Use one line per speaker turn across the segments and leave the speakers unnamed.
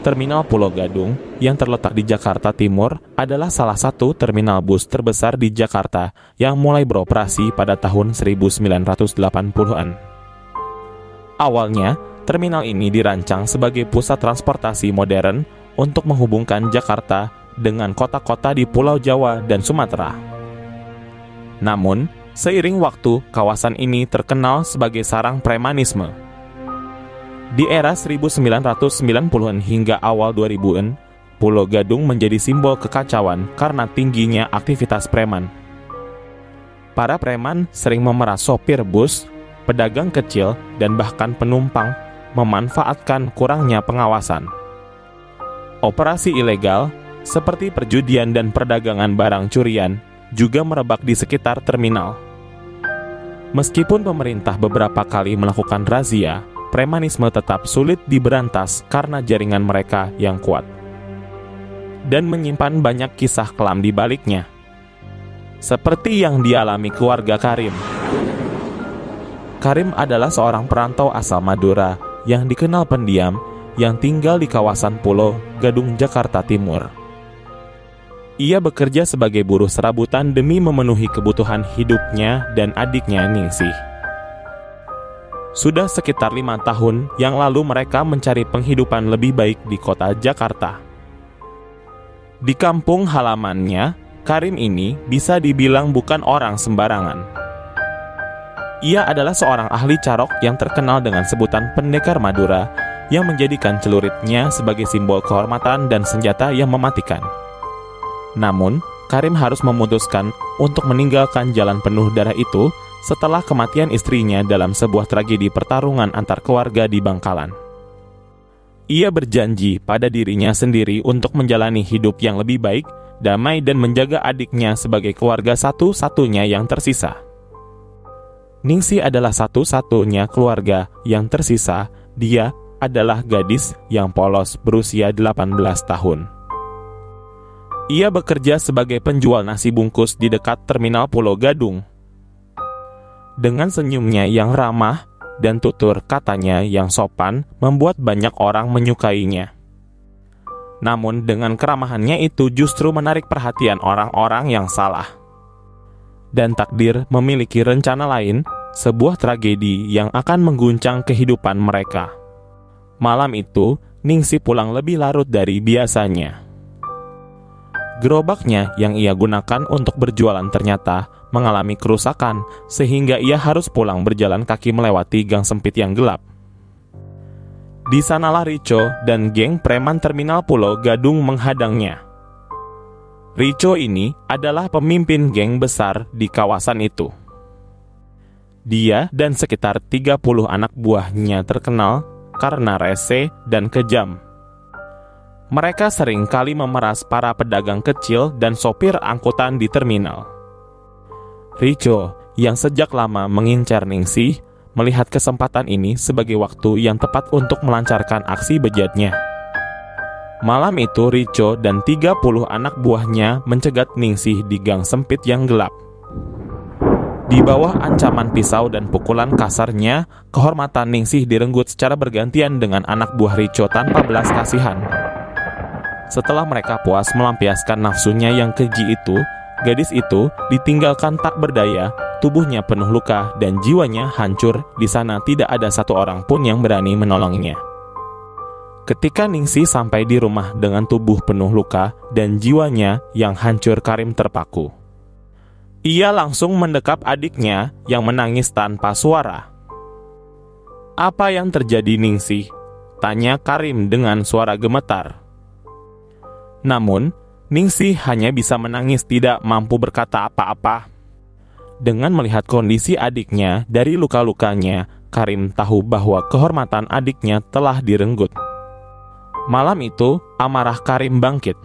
Terminal Pulau Gadung yang terletak di Jakarta Timur adalah salah satu terminal bus terbesar di Jakarta yang mulai beroperasi pada tahun 1980-an. Awalnya, terminal ini dirancang sebagai pusat transportasi modern untuk menghubungkan Jakarta dengan kota-kota di Pulau Jawa dan Sumatera. Namun, seiring waktu, kawasan ini terkenal sebagai sarang premanisme. Di era 1990-an hingga awal 2000-an, Pulau Gadung menjadi simbol kekacauan karena tingginya aktivitas preman. Para preman sering memeras sopir bus, pedagang kecil, dan bahkan penumpang, memanfaatkan kurangnya pengawasan. Operasi ilegal, seperti perjudian dan perdagangan barang curian, juga merebak di sekitar terminal. Meskipun pemerintah beberapa kali melakukan razia, premanisme tetap sulit diberantas karena jaringan mereka yang kuat dan menyimpan banyak kisah kelam di baliknya, seperti yang dialami keluarga Karim. Karim adalah seorang perantau asal Madura yang dikenal pendiam yang tinggal di kawasan Pulau Gadung, Jakarta Timur. Ia bekerja sebagai buruh serabutan demi memenuhi kebutuhan hidupnya dan adiknya Ningsih. Sudah sekitar 5 tahun yang lalu mereka mencari penghidupan lebih baik di kota Jakarta. Di kampung halamannya, Karim ini bisa dibilang bukan orang sembarangan. Ia adalah seorang ahli carok yang terkenal dengan sebutan pendekar Madura yang menjadikan celuritnya sebagai simbol kehormatan dan senjata yang mematikan. Namun, Karim harus memutuskan untuk meninggalkan jalan penuh darah itu setelah kematian istrinya dalam sebuah tragedi pertarungan antar keluarga di Bangkalan. Ia berjanji pada dirinya sendiri untuk menjalani hidup yang lebih baik, damai, dan menjaga adiknya sebagai keluarga satu-satunya yang tersisa. Ningsih adalah satu-satunya keluarga yang tersisa. Dia adalah gadis yang polos berusia 18 tahun. Ia bekerja sebagai penjual nasi bungkus di dekat terminal Pulau Gadung. Dengan senyumnya yang ramah dan tutur katanya yang sopan membuat banyak orang menyukainya. Namun dengan keramahannya itu justru menarik perhatian orang-orang yang salah. Dan takdir memiliki rencana lain, sebuah tragedi yang akan mengguncang kehidupan mereka. Malam itu, Ningsih pulang lebih larut dari biasanya. Gerobaknya yang ia gunakan untuk berjualan ternyata mengalami kerusakan, sehingga ia harus pulang berjalan kaki melewati gang sempit yang gelap. Di sanalah Rico dan geng preman terminal Pulau Gadung menghadangnya. Rico ini adalah pemimpin geng besar di kawasan itu. Dia dan sekitar 30 anak buahnya terkenal karena rese dan kejam. Mereka sering kali memeras para pedagang kecil dan sopir angkutan di terminal. Rico, yang sejak lama mengincar Ningsih, melihat kesempatan ini sebagai waktu yang tepat untuk melancarkan aksi bejatnya. Malam itu Rico dan 30 anak buahnya mencegat Ningsih di gang sempit yang gelap. Di bawah ancaman pisau dan pukulan kasarnya, kehormatan Ningsih direnggut secara bergantian dengan anak buah Rico tanpa belas kasihan. Setelah mereka puas melampiaskan nafsunya yang keji itu, gadis itu ditinggalkan tak berdaya, tubuhnya penuh luka dan jiwanya hancur. Di sana tidak ada satu orang pun yang berani menolongnya. Ketika Ningsih sampai di rumah dengan tubuh penuh luka dan jiwanya yang hancur, Karim terpaku. Ia langsung mendekap adiknya yang menangis tanpa suara. "Apa yang terjadi, Ningsih?" tanya Karim dengan suara gemetar. Namun, Ningsih hanya bisa menangis, tidak mampu berkata apa-apa. Dengan melihat kondisi adiknya dari luka-lukanya, Karim tahu bahwa kehormatan adiknya telah direnggut. Malam itu, amarah Karim bangkit.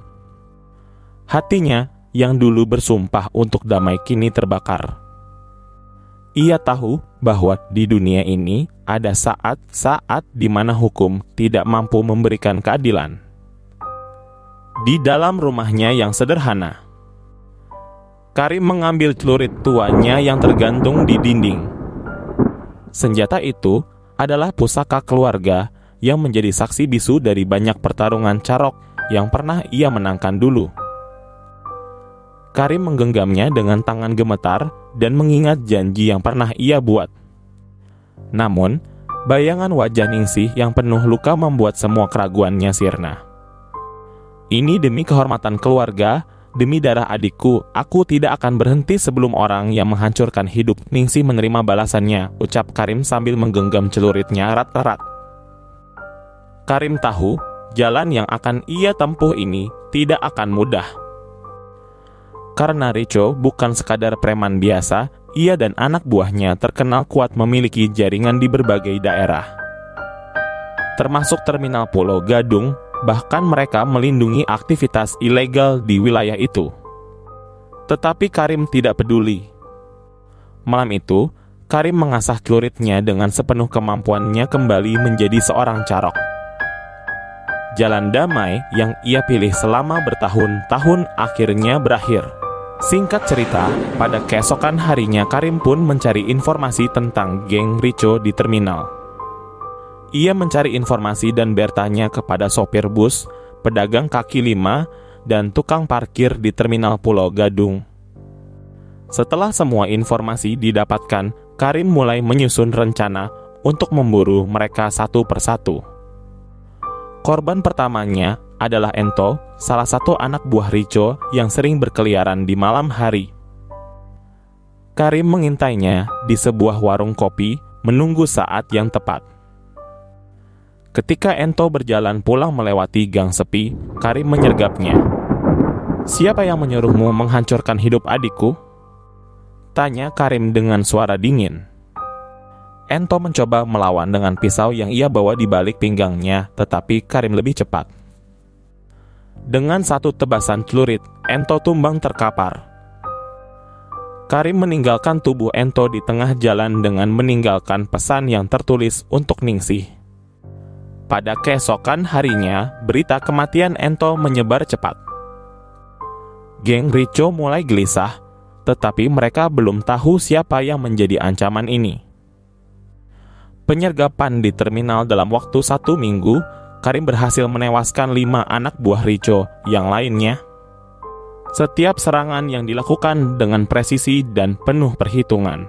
Hatinya yang dulu bersumpah untuk damai kini terbakar. Ia tahu bahwa di dunia ini ada saat-saat di mana hukum tidak mampu memberikan keadilan. Di dalam rumahnya yang sederhana, Karim mengambil celurit tuanya yang tergantung di dinding. Senjata itu adalah pusaka keluarga yang menjadi saksi bisu dari banyak pertarungan carok yang pernah ia menangkan dulu. Karim menggenggamnya dengan tangan gemetar dan mengingat janji yang pernah ia buat. Namun, bayangan wajah Ningsih yang penuh luka membuat semua keraguannya sirna. Ini demi kehormatan keluarga, demi darah adikku, aku tidak akan berhenti sebelum orang yang menghancurkan hidup Ningsih menerima balasannya, ucap Karim sambil menggenggam celuritnya erat-erat. Karim tahu, jalan yang akan ia tempuh ini tidak akan mudah. Karena Richo bukan sekadar preman biasa, ia dan anak buahnya terkenal kuat memiliki jaringan di berbagai daerah. Termasuk terminal Pulau Gadung, bahkan mereka melindungi aktivitas ilegal di wilayah itu. Tetapi Karim tidak peduli. Malam itu, Karim mengasah celuritnya dengan sepenuh kemampuannya kembali menjadi seorang carok. Jalan damai yang ia pilih selama bertahun-tahun akhirnya berakhir. Singkat cerita, pada keesokan harinya Karim pun mencari informasi tentang geng Richo di terminal. Ia mencari informasi dan bertanya kepada sopir bus, pedagang kaki lima, dan tukang parkir di terminal Pulau Gadung. Setelah semua informasi didapatkan, Karim mulai menyusun rencana untuk memburu mereka satu persatu. Korban pertamanya adalah Ento, salah satu anak buah Richo yang sering berkeliaran di malam hari. Karim mengintainya di sebuah warung kopi, menunggu saat yang tepat. Ketika Ento berjalan pulang melewati gang sepi, Karim menyergapnya. "Siapa yang menyuruhmu menghancurkan hidup adikku?" tanya Karim dengan suara dingin. Ento mencoba melawan dengan pisau yang ia bawa di balik pinggangnya, tetapi Karim lebih cepat. Dengan satu tebasan celurit, Ento tumbang terkapar. Karim meninggalkan tubuh Ento di tengah jalan dengan meninggalkan pesan yang tertulis untuk Ningsih. Pada keesokan harinya, berita kematian Ento menyebar cepat. Geng Richo mulai gelisah, tetapi mereka belum tahu siapa yang menjadi ancaman ini. Penyergapan di terminal dalam waktu 1 minggu, Karim berhasil menewaskan 5 anak buah Richo yang lainnya. Setiap serangan yang dilakukan dengan presisi dan penuh perhitungan.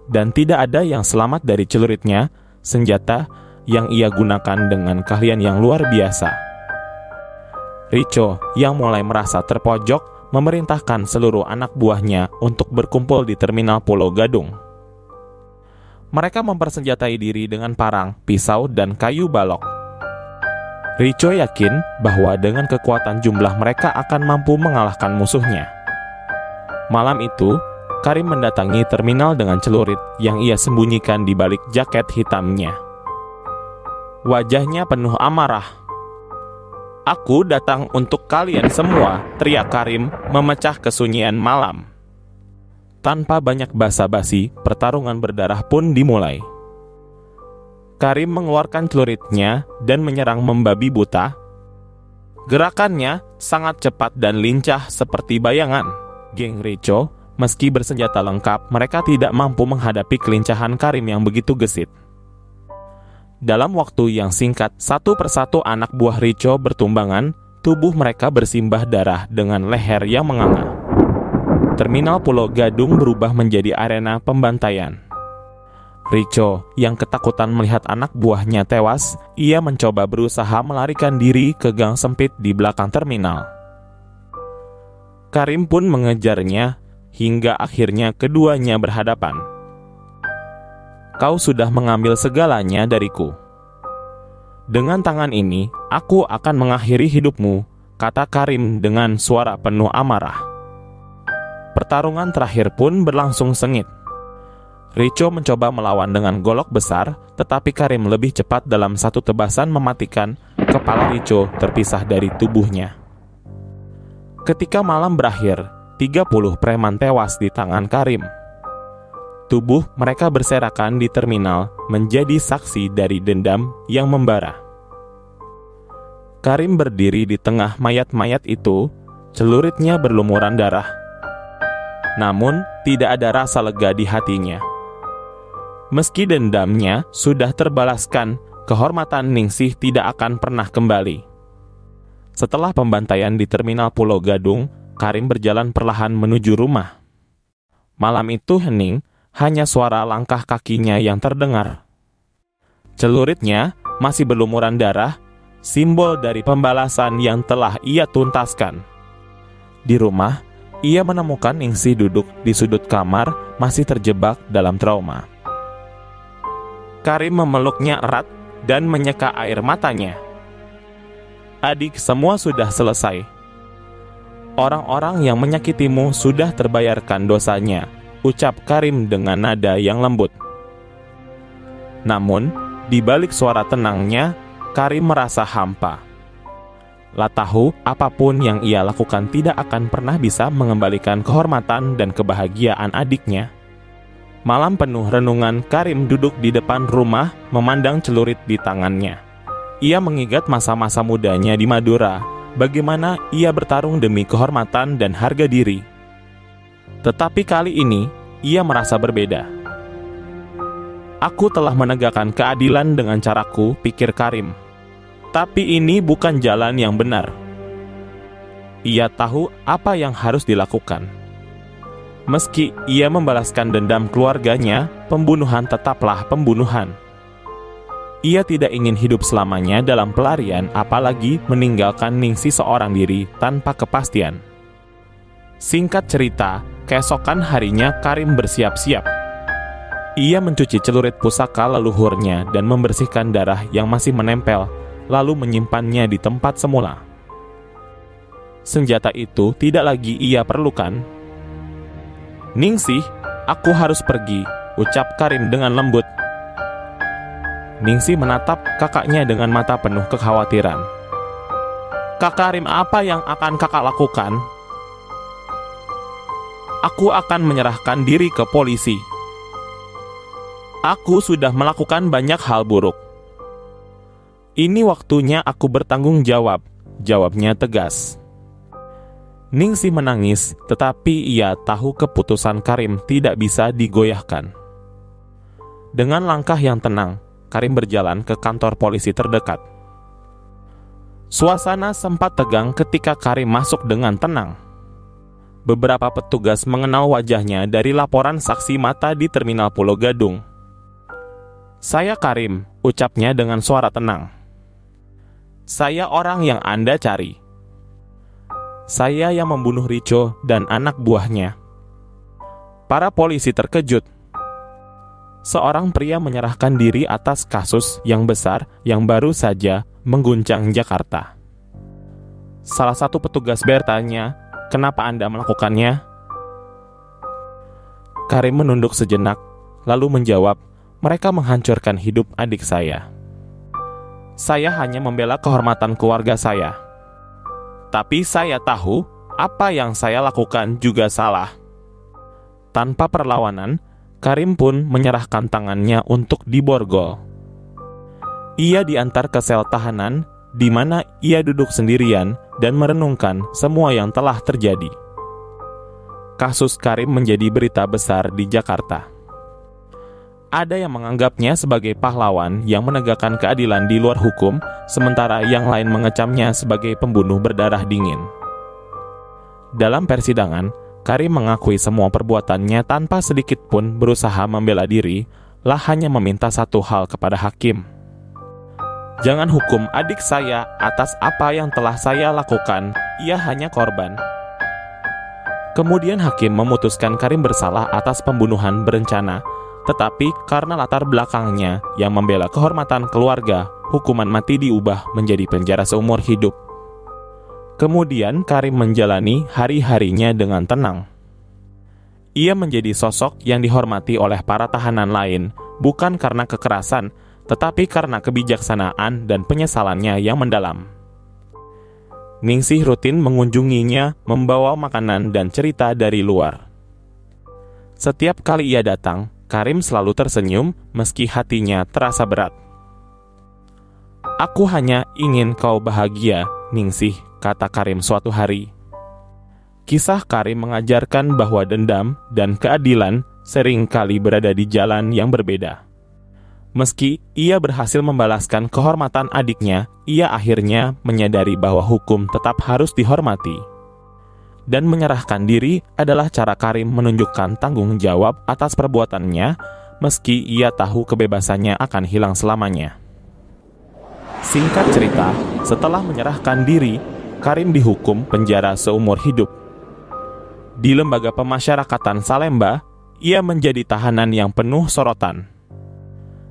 Dan tidak ada yang selamat dari celuritnya, senjata yang ia gunakan dengan keahlian yang luar biasa. Richo yang mulai merasa terpojok memerintahkan seluruh anak buahnya untuk berkumpul di terminal Pulau Gadung. Mereka mempersenjatai diri dengan parang, pisau, dan kayu balok. Richo yakin bahwa dengan kekuatan jumlah mereka akan mampu mengalahkan musuhnya. Malam itu, Karim mendatangi terminal dengan celurit yang ia sembunyikan di balik jaket hitamnya. Wajahnya penuh amarah. "Aku datang untuk kalian semua," teriak Karim, memecah kesunyian malam. Tanpa banyak basa-basi, pertarungan berdarah pun dimulai. Karim mengeluarkan celuritnya dan menyerang membabi buta. Gerakannya sangat cepat dan lincah seperti bayangan. Geng Richo, meski bersenjata lengkap, mereka tidak mampu menghadapi kelincahan Karim yang begitu gesit. Dalam waktu yang singkat, satu persatu anak buah Richo bertumbangan, tubuh mereka bersimbah darah dengan leher yang menganga. Terminal Pulau Gadung berubah menjadi arena pembantaian. Richo yang ketakutan melihat anak buahnya tewas, ia mencoba berusaha melarikan diri ke gang sempit di belakang terminal. Karim pun mengejarnya, hingga akhirnya keduanya berhadapan. "Kau sudah mengambil segalanya dariku. Dengan tangan ini, aku akan mengakhiri hidupmu," kata Karim dengan suara penuh amarah. Pertarungan terakhir pun berlangsung sengit. Richo mencoba melawan dengan golok besar, tetapi Karim lebih cepat dalam satu tebasan mematikan kepala Richo terpisah dari tubuhnya. Ketika malam berakhir, 30 preman tewas di tangan Karim. Tubuh mereka berserakan di terminal menjadi saksi dari dendam yang membara. Karim berdiri di tengah mayat-mayat itu, celuritnya berlumuran darah. Namun, tidak ada rasa lega di hatinya. Meski dendamnya sudah terbalaskan, kehormatan Ningsih tidak akan pernah kembali. Setelah pembantaian di terminal Pulau Gadung, Karim berjalan perlahan menuju rumah. Malam itu hening, hanya suara langkah kakinya yang terdengar. Celuritnya masih berlumuran darah, simbol dari pembalasan yang telah ia tuntaskan. Di rumah, ia menemukan Ningsih duduk di sudut kamar, masih terjebak dalam trauma. Karim memeluknya erat dan menyeka air matanya. Adik, semua sudah selesai. Orang-orang yang menyakitimu sudah terbayarkan dosanya, ucap Karim dengan nada yang lembut. Namun, di balik suara tenangnya, Karim merasa hampa. Lah tahu, apapun yang ia lakukan tidak akan pernah bisa mengembalikan kehormatan dan kebahagiaan adiknya. Malam penuh renungan, Karim duduk di depan rumah memandang celurit di tangannya. Ia mengingat masa-masa mudanya di Madura, bagaimana ia bertarung demi kehormatan dan harga diri. Tetapi kali ini, ia merasa berbeda. Aku telah menegakkan keadilan dengan caraku, pikir Karim. Tapi ini bukan jalan yang benar. Ia tahu apa yang harus dilakukan. Meski ia membalaskan dendam keluarganya, pembunuhan tetaplah pembunuhan. Ia tidak ingin hidup selamanya dalam pelarian, apalagi meninggalkan Ningsih seorang diri tanpa kepastian. Singkat cerita, keesokan harinya Karim bersiap-siap. Ia mencuci celurit pusaka leluhurnya dan membersihkan darah yang masih menempel, lalu menyimpannya di tempat semula. Senjata itu tidak lagi ia perlukan. Ningsih, aku harus pergi, ucap Karim dengan lembut. Ningsih menatap kakaknya dengan mata penuh kekhawatiran. Kak Karim, apa yang akan kakak lakukan? Aku akan menyerahkan diri ke polisi. Aku sudah melakukan banyak hal buruk. Ini waktunya aku bertanggung jawab, jawabnya tegas. Ningsih menangis, tetapi ia tahu keputusan Karim tidak bisa digoyahkan. Dengan langkah yang tenang, Karim berjalan ke kantor polisi terdekat. Suasana sempat tegang ketika Karim masuk dengan tenang. Beberapa petugas mengenal wajahnya dari laporan saksi mata di terminal Pulau Gadung. Saya Karim, ucapnya dengan suara tenang. Saya orang yang Anda cari. Saya yang membunuh Rico dan anak buahnya. Para polisi terkejut. Seorang pria menyerahkan diri atas kasus yang besar yang baru saja mengguncang Jakarta. Salah satu petugas bertanya, "Kenapa Anda melakukannya?" Karim menunduk sejenak, lalu menjawab, "Mereka menghancurkan hidup adik saya. Saya hanya membela kehormatan keluarga saya. Tapi saya tahu apa yang saya lakukan juga salah." Tanpa perlawanan, Karim pun menyerahkan tangannya untuk diborgol. Ia diantar ke sel tahanan, di mana ia duduk sendirian dan merenungkan semua yang telah terjadi. Kasus Karim menjadi berita besar di Jakarta. Ada yang menganggapnya sebagai pahlawan yang menegakkan keadilan di luar hukum, sementara yang lain mengecamnya sebagai pembunuh berdarah dingin. Dalam persidangan, Karim mengakui semua perbuatannya tanpa sedikit pun berusaha membela diri, lah hanya meminta satu hal kepada hakim. Jangan hukum adik saya atas apa yang telah saya lakukan, ia hanya korban. Kemudian hakim memutuskan Karim bersalah atas pembunuhan berencana, tetapi karena latar belakangnya yang membela kehormatan keluarga, hukuman mati diubah menjadi penjara seumur hidup. Kemudian Karim menjalani hari-harinya dengan tenang. Ia menjadi sosok yang dihormati oleh para tahanan lain, bukan karena kekerasan, tetapi karena kebijaksanaan dan penyesalannya yang mendalam. Ningsih rutin mengunjunginya, membawa makanan dan cerita dari luar. Setiap kali ia datang, Karim selalu tersenyum meski hatinya terasa berat. "Aku hanya ingin kau bahagia, Ningsih," kata Karim suatu hari. Kisah Karim mengajarkan bahwa dendam dan keadilan sering kali berada di jalan yang berbeda. Meski ia berhasil membalaskan kehormatan adiknya, ia akhirnya menyadari bahwa hukum tetap harus dihormati. Dan menyerahkan diri adalah cara Karim menunjukkan tanggung jawab atas perbuatannya, meski ia tahu kebebasannya akan hilang selamanya. Singkat cerita, setelah menyerahkan diri, Karim dihukum penjara seumur hidup. Di lembaga pemasyarakatan Salemba, ia menjadi tahanan yang penuh sorotan.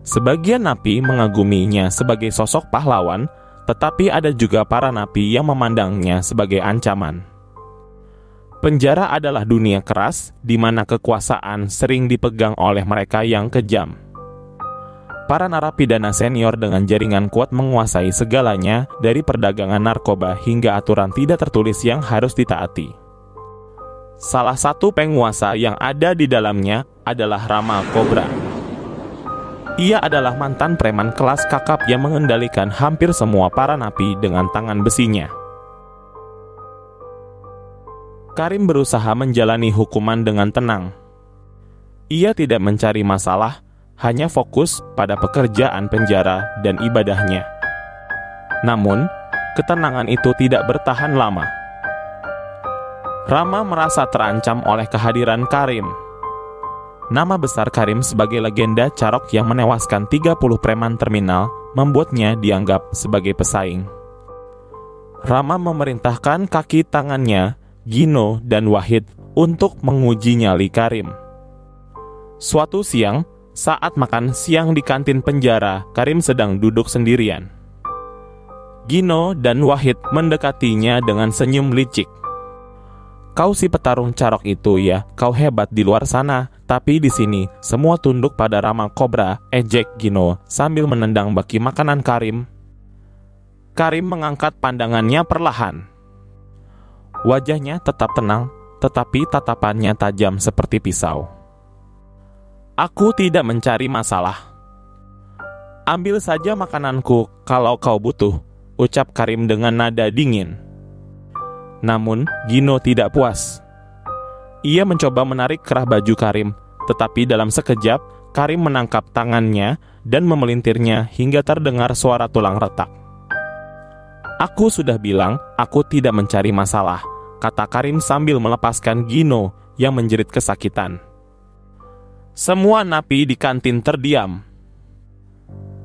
Sebagian napi mengaguminya sebagai sosok pahlawan, tetapi ada juga para napi yang memandangnya sebagai ancaman. Penjara adalah dunia keras, di mana kekuasaan sering dipegang oleh mereka yang kejam. Para narapidana senior dengan jaringan kuat menguasai segalanya, dari perdagangan narkoba hingga aturan tidak tertulis yang harus ditaati. Salah satu penguasa yang ada di dalamnya adalah Rama Cobra. Ia adalah mantan preman kelas kakap yang mengendalikan hampir semua para napi dengan tangan besinya. Karim berusaha menjalani hukuman dengan tenang. Ia tidak mencari masalah, hanya fokus pada pekerjaan penjara dan ibadahnya. Namun, ketenangan itu tidak bertahan lama. Rama merasa terancam oleh kehadiran Karim. Nama besar Karim sebagai legenda carok yang menewaskan 30 preman terminal membuatnya dianggap sebagai pesaing. Rama memerintahkan kaki tangannya, Gino dan Wahid, untuk menguji nyali Karim. Suatu siang, saat makan siang di kantin penjara, Karim sedang duduk sendirian. Gino dan Wahid mendekatinya dengan senyum licik. "Kau si petarung carok itu ya, kau hebat di luar sana, tapi di sini semua tunduk pada Rama Cobra," ejek Gino sambil menendang baki makanan Karim. Karim mengangkat pandangannya perlahan. Wajahnya tetap tenang, tetapi tatapannya tajam seperti pisau. "Aku tidak mencari masalah. Ambil saja makananku kalau kau butuh," ucap Karim dengan nada dingin. Namun, Gino tidak puas. Ia mencoba menarik kerah baju Karim, tetapi dalam sekejap, Karim menangkap tangannya dan memelintirnya hingga terdengar suara tulang retak. "Aku sudah bilang, aku tidak mencari masalah," kata Karim sambil melepaskan Gino yang menjerit kesakitan. Semua napi di kantin terdiam.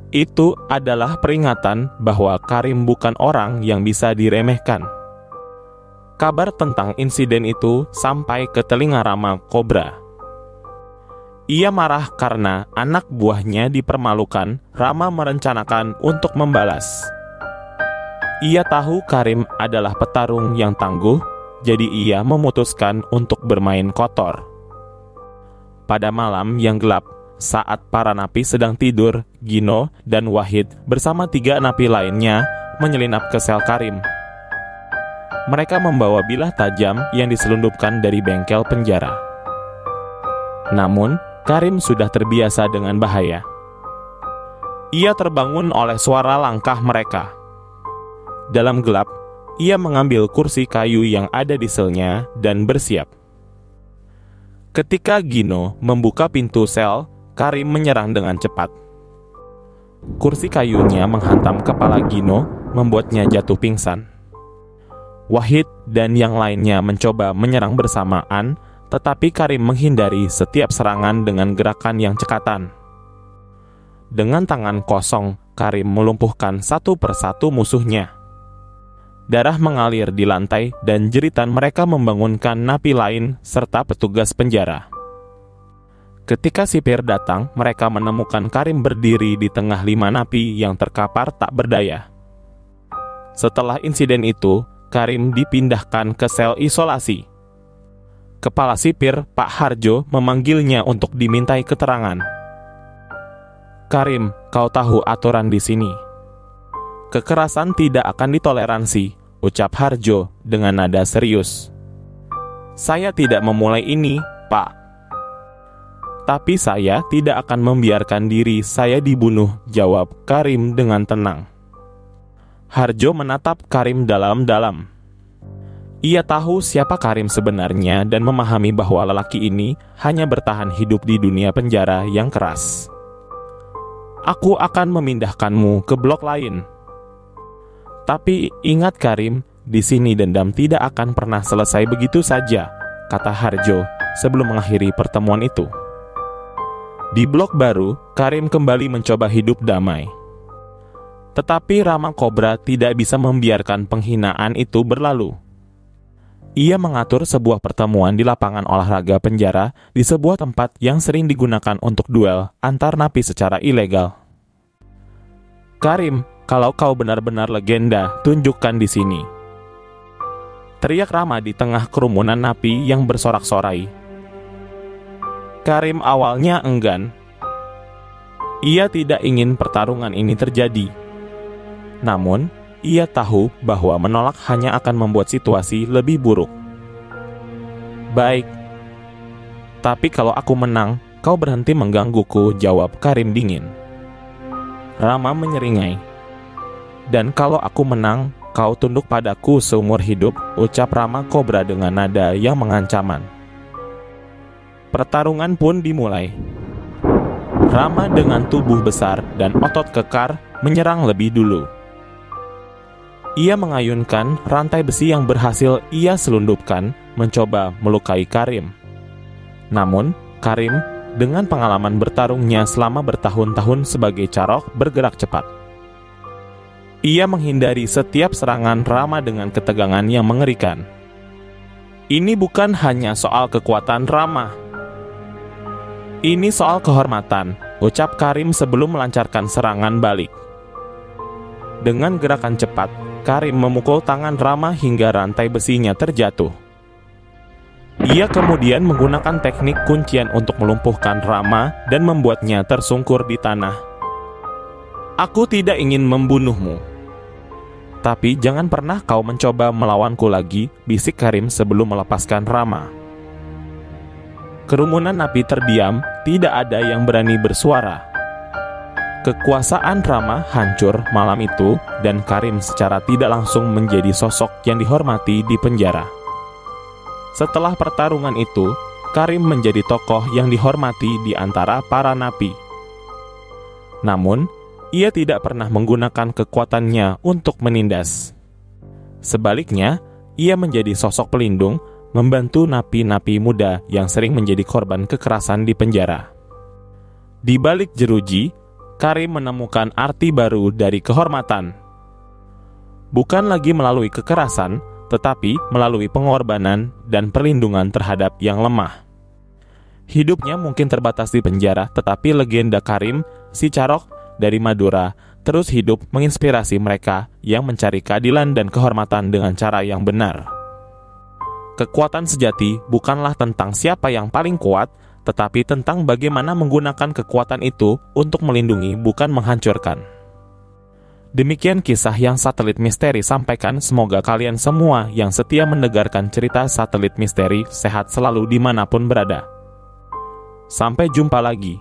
Itu adalah peringatan bahwa Karim bukan orang yang bisa diremehkan. Kabar tentang insiden itu sampai ke telinga Rama Cobra. Ia marah karena anak buahnya dipermalukan. Rama merencanakan untuk membalas. Ia tahu Karim adalah petarung yang tangguh, jadi ia memutuskan untuk bermain kotor. Pada malam yang gelap, saat para napi sedang tidur, Gino dan Wahid bersama 3 napi lainnya menyelinap ke sel Karim. Mereka membawa bilah tajam yang diselundupkan dari bengkel penjara. Namun, Karim sudah terbiasa dengan bahaya. Ia terbangun oleh suara langkah mereka. Dalam gelap, ia mengambil kursi kayu yang ada di selnya dan bersiap. Ketika Gino membuka pintu sel, Karim menyerang dengan cepat. Kursi kayunya menghantam kepala Gino, membuatnya jatuh pingsan. Wahid dan yang lainnya mencoba menyerang bersamaan, tetapi Karim menghindari setiap serangan dengan gerakan yang cekatan. Dengan tangan kosong, Karim melumpuhkan satu persatu musuhnya. Darah mengalir di lantai dan jeritan mereka membangunkan napi lain serta petugas penjara. Ketika sipir datang, mereka menemukan Karim berdiri di tengah 5 napi yang terkapar tak berdaya. Setelah insiden itu, Karim dipindahkan ke sel isolasi. Kepala sipir, Pak Harjo, memanggilnya untuk dimintai keterangan. "Karim, kau tahu aturan di sini. Kekerasan tidak akan ditoleransi," ucap Harjo dengan nada serius. "Saya tidak memulai ini, Pak. Tapi saya tidak akan membiarkan diri saya dibunuh," jawab Karim dengan tenang. Harjo menatap Karim dalam-dalam. Ia tahu siapa Karim sebenarnya dan memahami bahwa lelaki ini hanya bertahan hidup di dunia penjara yang keras. aku akan memindahkanmu ke blok lain. Tapi ingat Karim, di sini dendam tidak akan pernah selesai begitu saja, kata Harjo sebelum mengakhiri pertemuan itu. Di blok baru, Karim kembali mencoba hidup damai. Tetapi Rama Kobra tidak bisa membiarkan penghinaan itu berlalu. Ia mengatur sebuah pertemuan di lapangan olahraga penjara di sebuah tempat yang sering digunakan untuk duel antar napi secara ilegal. Karim, kalau kau benar-benar legenda, tunjukkan di sini, teriak Rama di tengah kerumunan napi yang bersorak-sorai. Karim awalnya enggan. Ia tidak ingin pertarungan ini terjadi. Namun, ia tahu bahwa menolak hanya akan membuat situasi lebih buruk. Baik, tapi kalau aku menang, kau berhenti menggangguku, jawab Karim dingin. Rama menyeringai. Dan kalau aku menang, kau tunduk padaku seumur hidup, ucap Rama Kobra dengan nada yang mengancaman. Pertarungan pun dimulai. Rama dengan tubuh besar dan otot kekar menyerang lebih dulu. Ia mengayunkan rantai besi yang berhasil ia selundupkan, mencoba melukai Karim. Namun, Karim dengan pengalaman bertarungnya selama bertahun-tahun sebagai carok bergerak cepat. Ia menghindari setiap serangan Rama dengan ketegangan yang mengerikan. Ini bukan hanya soal kekuatan Rama. Ini soal kehormatan, ucap Karim sebelum melancarkan serangan balik. Dengan gerakan cepat, Karim memukul tangan Rama hingga rantai besinya terjatuh. Ia kemudian menggunakan teknik kuncian untuk melumpuhkan Rama dan membuatnya tersungkur di tanah. Aku tidak ingin membunuhmu. Tapi jangan pernah kau mencoba melawanku lagi, bisik Karim sebelum melepaskan Rama. Kerumunan napi terdiam, tidak ada yang berani bersuara. Kekuasaan Rama hancur malam itu dan Karim secara tidak langsung menjadi sosok yang dihormati di penjara. Setelah pertarungan itu, Karim menjadi tokoh yang dihormati di antara para napi. Namun, ia tidak pernah menggunakan kekuatannya untuk menindas. Sebaliknya, ia menjadi sosok pelindung, membantu napi-napi muda yang sering menjadi korban kekerasan di penjara. Di balik jeruji, Karim menemukan arti baru dari kehormatan. Bukan lagi melalui kekerasan, tetapi melalui pengorbanan dan perlindungan terhadap yang lemah. Hidupnya mungkin terbatas di penjara, tetapi legenda Karim, si carok dari Madura, terus hidup menginspirasi mereka yang mencari keadilan dan kehormatan dengan cara yang benar. Kekuatan sejati bukanlah tentang siapa yang paling kuat, tetapi tentang bagaimana menggunakan kekuatan itu untuk melindungi, bukan menghancurkan. Demikian kisah yang Satelit Misteri sampaikan. Semoga kalian semua yang setia mendengarkan cerita Satelit Misteri sehat selalu dimanapun berada. Sampai jumpa lagi.